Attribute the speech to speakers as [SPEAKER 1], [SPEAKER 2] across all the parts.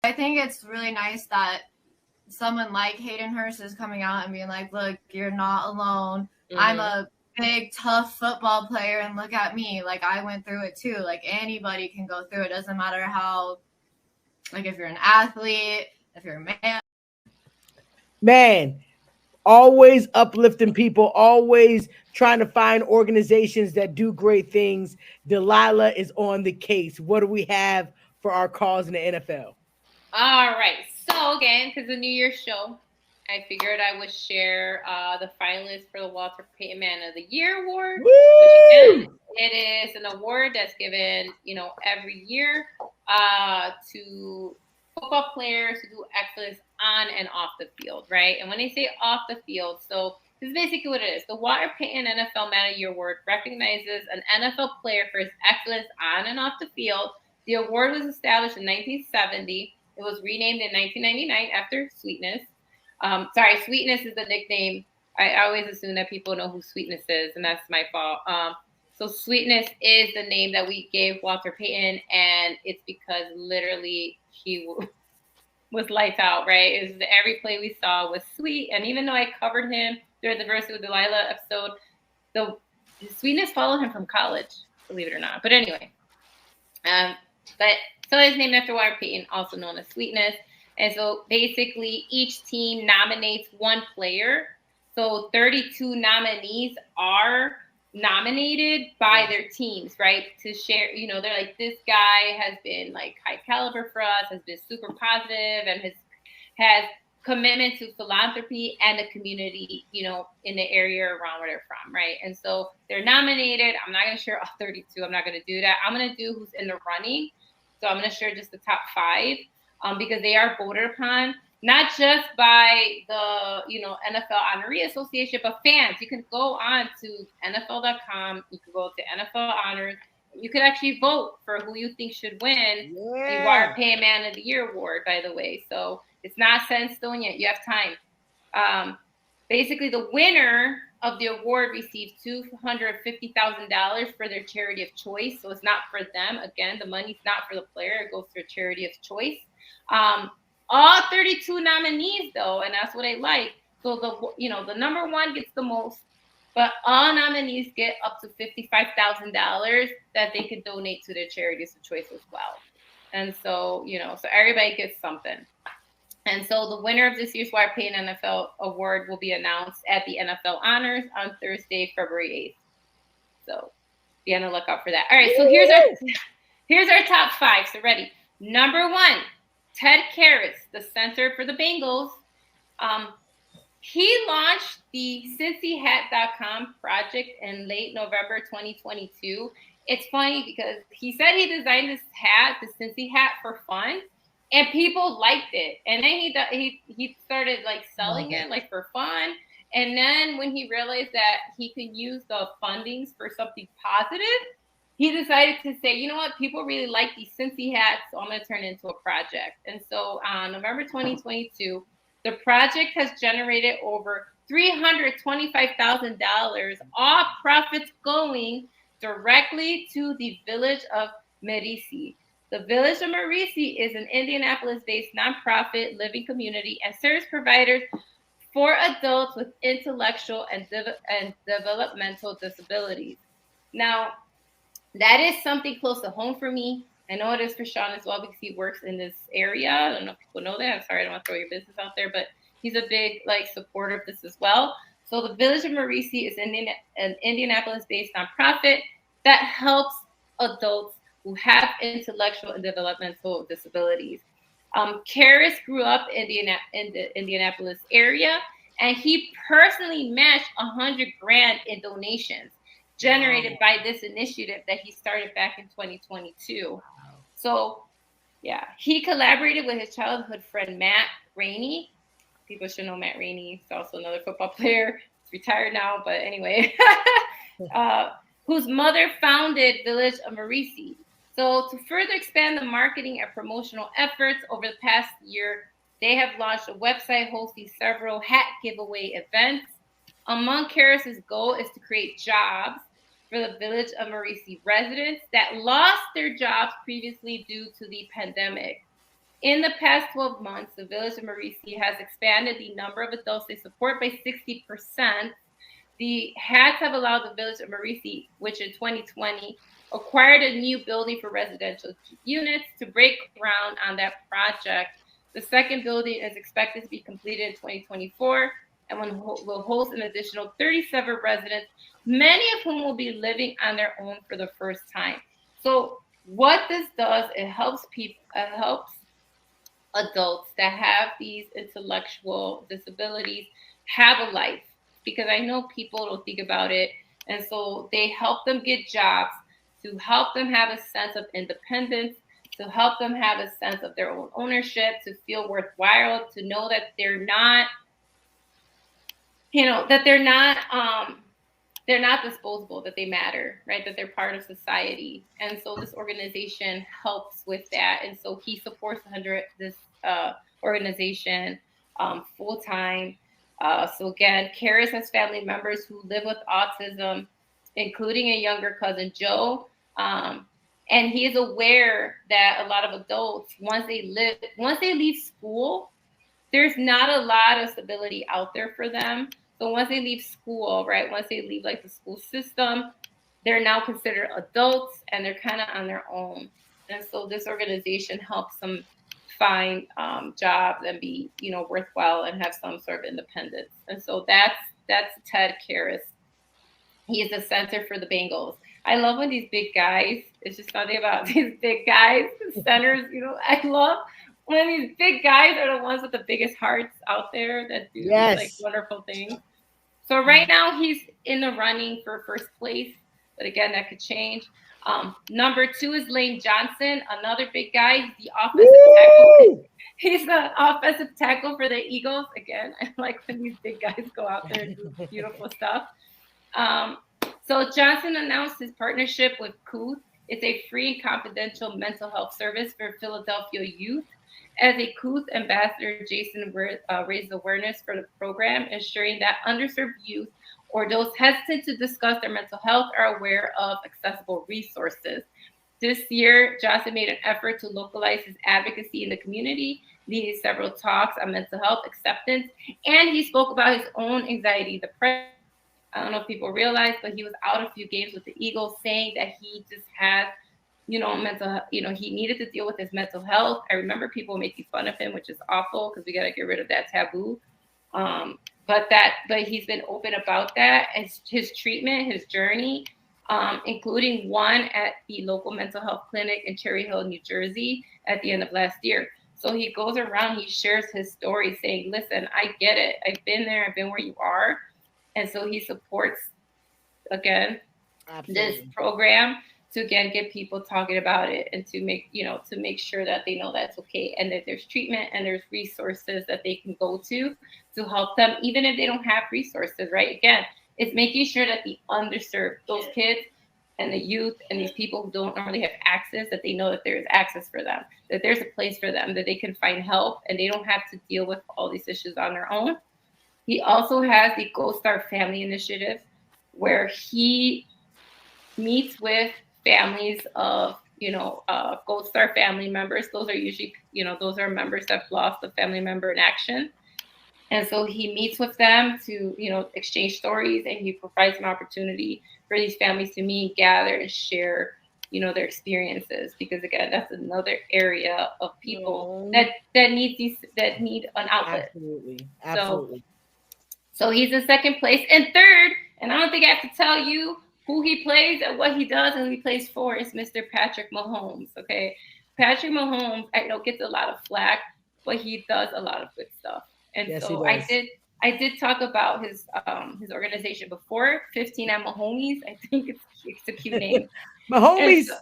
[SPEAKER 1] I think it's really nice that someone like Hayden Hurst is coming out and being like, look, you're not alone. I'm a big, tough football player, and look at me. Like, I went through it too. Like, anybody can go through it. Doesn't matter how, like, if you're an athlete, if you're a man.
[SPEAKER 2] Man, always uplifting people, always trying to find organizations that do great things. Delilah is on the case. What do we have for our cause in the NFL?
[SPEAKER 3] All right. So again, because the New Year's show, I figured I would share the finalists for the Walter Payton Man of the Year award, which again, it is an award that's given, every year to football players who do excellence on and off the field, right? And when they say off the field, so this is basically what it is. The Walter Payton NFL Man of the Year award recognizes an NFL player for his excellence on and off the field. The award was established in 1970. It was renamed in 1999 after Sweetness. Sweetness is the nickname. I always assume that people know who Sweetness is, and that's my fault. So Sweetness is the name that we gave Walter Payton, and it's because literally he was lights out, right? It was every play we saw was sweet, and even though I covered him during the Versus with Delilah episode, the Sweetness followed him from college, believe it or not. But anyway, so it's named after Walter Payton, also known as Sweetness. And so basically each team nominates one player. So 32 nominees are nominated by their teams, right? To share, they're like, this guy has been like high caliber for us, has been super positive, and has commitment to philanthropy and the community, in the area around where they're from, right? And so they're nominated. I'm not going to share all 32. I'm not going to do that. I'm going to do who's in the running. So I'm going to share just the top 5 because they are voted upon, not just by the, NFL Honoree Association, but fans. You can go on to NFL.com. You can go to NFL Honors. You could actually vote for who you think should win the Walter Payton Man of the Year award, by the way. So it's not set in stone yet. You have time. Basically, the winner of the award receives $250,000 for their charity of choice. So it's not for them. Again, the money's not for the player. It goes to a charity of choice. All 32 nominees, though, and that's what I like. So the number one gets the most, but all nominees get up to $55,000 that they could donate to their charities of choice as well. And so, so everybody gets something. And so the winner of this year's Walter Payton NFL Award will be announced at the NFL Honors on Thursday, February 8th. So be on the lookout for that. All right, so here's our top 5. So ready. Number 1, Ted Karras, the center for the Bengals. He launched the CincyHat.com project in late November 2022. It's funny because he said he designed this hat, the Cincy hat, for fun. And people liked it. And then he started like selling it like for fun. And then when he realized that he could use the fundings for something positive, he decided to say, you know what, people really like these Cincy hats, so I'm going to turn it into a project. And so on November 2022, the project has generated over $325,000, all profits going directly to the village of Merisi. The Village of Merisi is an Indianapolis-based nonprofit living community and service providers for adults with intellectual and developmental disabilities. Now, that is something close to home for me. I know it is for Sean as well because he works in this area. I don't know if people know that. I'm sorry, I don't want to throw your business out there, but he's a big supporter of this as well. So the Village of Merisi is an Indianapolis-based nonprofit that helps adults who have intellectual and developmental disabilities. Karras grew up in the Indianapolis area, and he personally matched $100,000 in donations generated by this initiative that he started back in 2022. So, yeah, he collaborated with his childhood friend Matt Rainey. People should know Matt Rainey. He's also another football player. He's retired now, but anyway, whose mother founded Village of Merisi. So to further expand the marketing and promotional efforts over the past year, they have launched a website hosting several hat giveaway events. Among Karras' goal is to create jobs for the Village of Merisi residents that lost their jobs previously due to the pandemic. In the past 12 months, the Village of Marisi has expanded the number of adults they support by 60%. The HATs have allowed the Village of Marisi, which in 2020 acquired a new building for residential units, to break ground on that project. The second building is expected to be completed in 2024 and will host an additional 37 residents, many of whom will be living on their own for the first time. So what this does, it helps people, it helps adults that have these intellectual disabilities have a life, because I know people don't think about it. And so they help them get jobs, to help them have a sense of independence, to help them have a sense of their own ownership, to feel worthwhile, to know that they're not, that they're not disposable, that they matter, right? That they're part of society. And so this organization helps with that. And so he supports this organization full time. So again, Karis has family members who live with autism, including a younger cousin, Joe. And he is aware that a lot of adults, once they leave school, there's not a lot of stability out there for them. So once they leave school, right, once they leave like the school system, they're now considered adults and they're kind of on their own. And so this organization helps them find jobs and be, worthwhile and have some sort of independence. And so that's Ted Karis. He is the center for the Bengals. I love when these big guys, it's just something about these big guys, centers, I love when these big guys are the ones with the biggest hearts out there that do these like wonderful things. So right now he's in the running for first place, but again, that could change. Number 2 is Lane Johnson, another big guy. He's the offensive tackle. He's the offensive tackle for the Eagles. Again, I like when these big guys go out there and do beautiful stuff. So Johnson announced his partnership with Kooth. It's a free and confidential mental health service for Philadelphia youth. As a Kooth ambassador, Jason raised awareness for the program, ensuring that underserved youth or those hesitant to discuss their mental health are aware of accessible resources. This year, Johnson made an effort to localize his advocacy in the community, leading several talks on mental health acceptance, and he spoke about his own anxiety, depression. I don't know if people realize, but he was out a few games with the Eagles, saying that he just had, mental, he needed to deal with his mental health. I remember people making fun of him, which is awful because we got to get rid of that taboo. But he's been open about that, and his treatment, his journey, including one at the local mental health clinic in Cherry Hill, New Jersey, at the end of last year. So he goes around, he shares his story, saying, "Listen, I get it. I've been there. I've been where you are." And so he supports, again, this program to, again, get people talking about it and to make sure that they know that's okay and that there's treatment and there's resources that they can go to help them, even if they don't have resources, right? Again, it's making sure that the underserved, those kids and the youth and these people who don't normally have access, that they know that there is access for them, that there's a place for them, that they can find help and they don't have to deal with all these issues on their own. He also has the Gold Star Family Initiative, where he meets with families of, Gold Star family members. Those are usually, those are members that have lost a family member in action. And so he meets with them to, exchange stories, and he provides an opportunity for these families to meet, gather, and share, their experiences. Because again, that's another area of people that need an outlet.
[SPEAKER 2] Absolutely.
[SPEAKER 3] So he's in second place. And third, and I don't think I have to tell you who he plays and what he does and who he plays for, is Mr. Patrick Mahomes. Okay. Patrick Mahomes, I know, gets a lot of flack, but he does a lot of good stuff. And yes, so I did talk about his organization before, 15 at Mahomies. I think it's a cute name.
[SPEAKER 2] Mahomies.
[SPEAKER 3] So,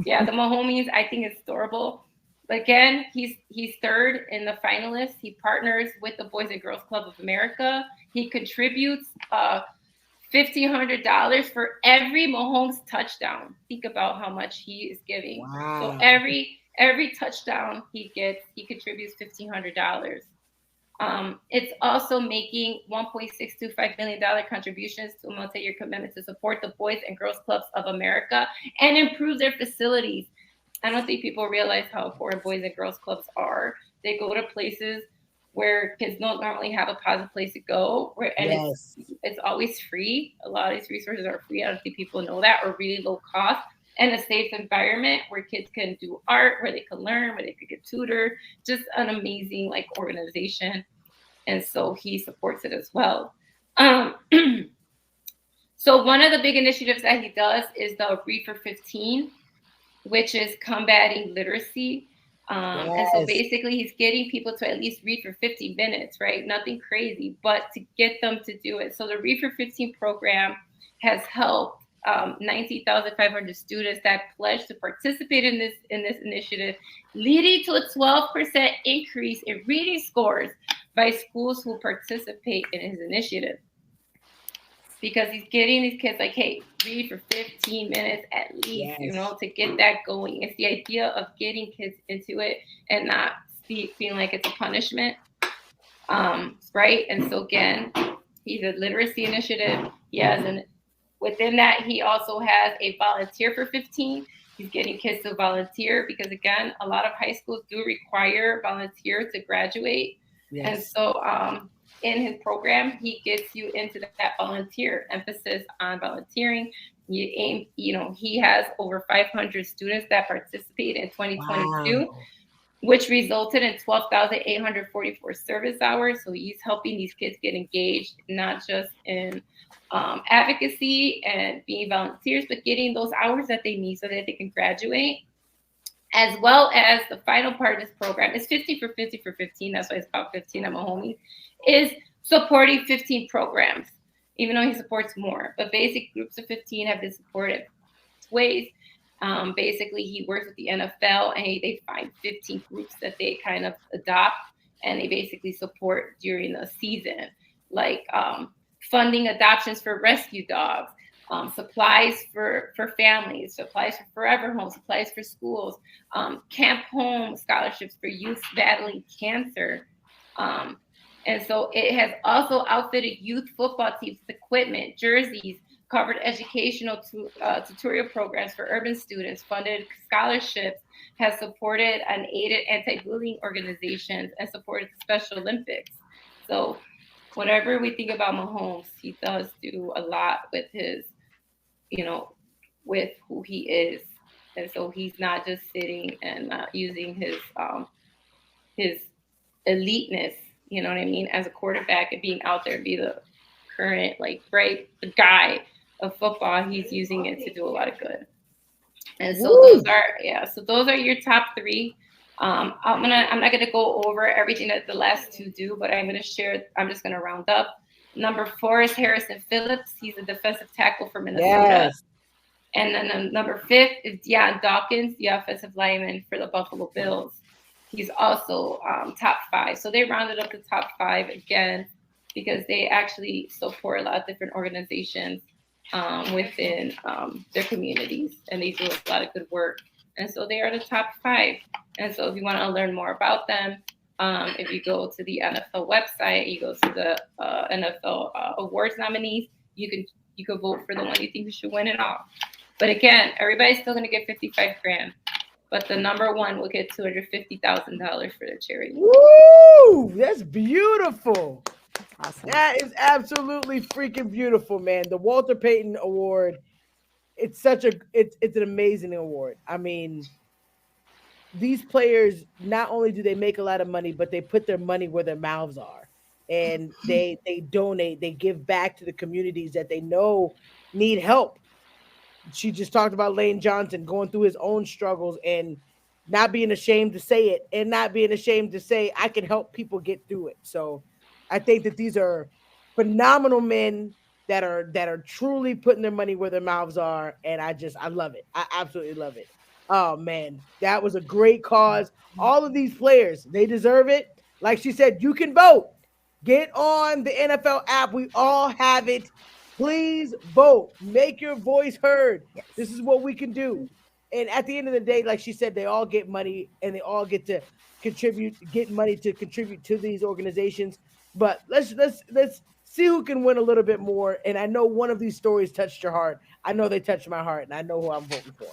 [SPEAKER 3] yeah, the Mahomies, I think it's adorable. Again, he's third in the finalists. He partners with the Boys and Girls Club of America. He contributes $1,500 for every Mahomes touchdown. Think about how much he is giving.
[SPEAKER 2] Wow.
[SPEAKER 3] So every touchdown he gets, he contributes $1,500. It's also making $1.625 million contributions to a multi-year commitment to support the Boys and Girls Clubs of America and improve their facilities. I don't think people realize how important Boys and Girls Clubs are. They go to places where kids don't normally have a positive place to go, and it's always free. A lot of these resources are free. I don't think people know that, or really low cost, and a safe environment where kids can do art, where they can learn, where they could get tutored. Just an amazing organization, and so he supports it as well. So one of the big initiatives that he does is the Read for 15, which is combating literacy. And so basically he's getting people to at least read for 15 minutes, right? Nothing crazy, but to get them to do it. So the Read for 15 program has helped 19,500 students that pledged to participate in this initiative, leading to a 12% increase in reading scores by schools who participate in his initiative. Because he's getting these kids like, hey, read for 15 minutes at least, to get that going. It's the idea of getting kids into it and not feeling like it's a punishment, right? And so again, he's a literacy initiative. He has within that, he also has a volunteer for 15. He's getting kids to volunteer because again, a lot of high schools do require volunteers to graduate. And so in his program, he gets you into that volunteer emphasis on volunteering. He has over 500 students that participate in 2022, which resulted in 12,844 service hours. So he's helping these kids get engaged, not just in advocacy and being volunteers, but getting those hours that they need so that they can graduate. As well as the final part of this program is 50 for 50 for 15. That's why it's called 15 of my homies, is supporting 15 programs, even though he supports more. But basic groups of 15 have been supported ways. Basically, he works with the NFL and they find 15 groups that they kind of adopt and they basically support during the season, like funding adoptions for rescue dogs, supplies for families, supplies for forever home, supplies for schools, camp home scholarships for youth battling cancer. And so it has also outfitted youth football teams with equipment, jerseys, covered educational tutorial programs for urban students, funded scholarships, has supported and aided anti-bullying organizations, and supported the Special Olympics. So whatever we think about Mahomes, he does do a lot with his, with who he is. And so he's not just sitting and using his eliteness, you know what I mean, as a quarterback and being out there and be the current, the guy of football. He's using it to do a lot of good. And so those are your top three. I'm not gonna go over everything that the last two do, but I'm just gonna round up. Number 4 is Harrison Phillips. He's a defensive tackle for Minnesota. And then number 5 is Deion Dawkins, the offensive lineman for the Buffalo Bills. He's also top 5. So they rounded up the top 5 again because they actually support a lot of different organizations within their communities, and they do a lot of good work. And so they are the top 5. And so if you want to learn more about them, if you go to the NFL website, you go to the NFL awards nominees, you can vote for the one you think you should win it all. But again, everybody's still going to get $55,000. But the number 1 will get $250,000 for the charity.
[SPEAKER 2] Woo! That's beautiful. Awesome. That is absolutely freaking beautiful, man. The Walter Payton Award. It's it's an amazing award. I mean, these players, not only do they make a lot of money, but they put their money where their mouths are. And they donate, they give back to the communities that they know need help. She just talked about Lane Johnson going through his own struggles and not being ashamed to say it, and not being ashamed to say, I can help people get through it. So I think that these are phenomenal men that are truly putting their money where their mouths are. And I love it. I absolutely love it. Oh man, that was a great cause. All of these players, they deserve it. Like she said, you can vote. Get on the NFL app. We all have it. Please vote. Make your voice heard. Yes. This is what we can do. And at the end of the day, like she said, they all get money and they all get to get money to contribute to these organizations. But let's see who can win a little bit more. And I know one of these stories touched your heart. I know they touched my heart, and I know who I'm voting for.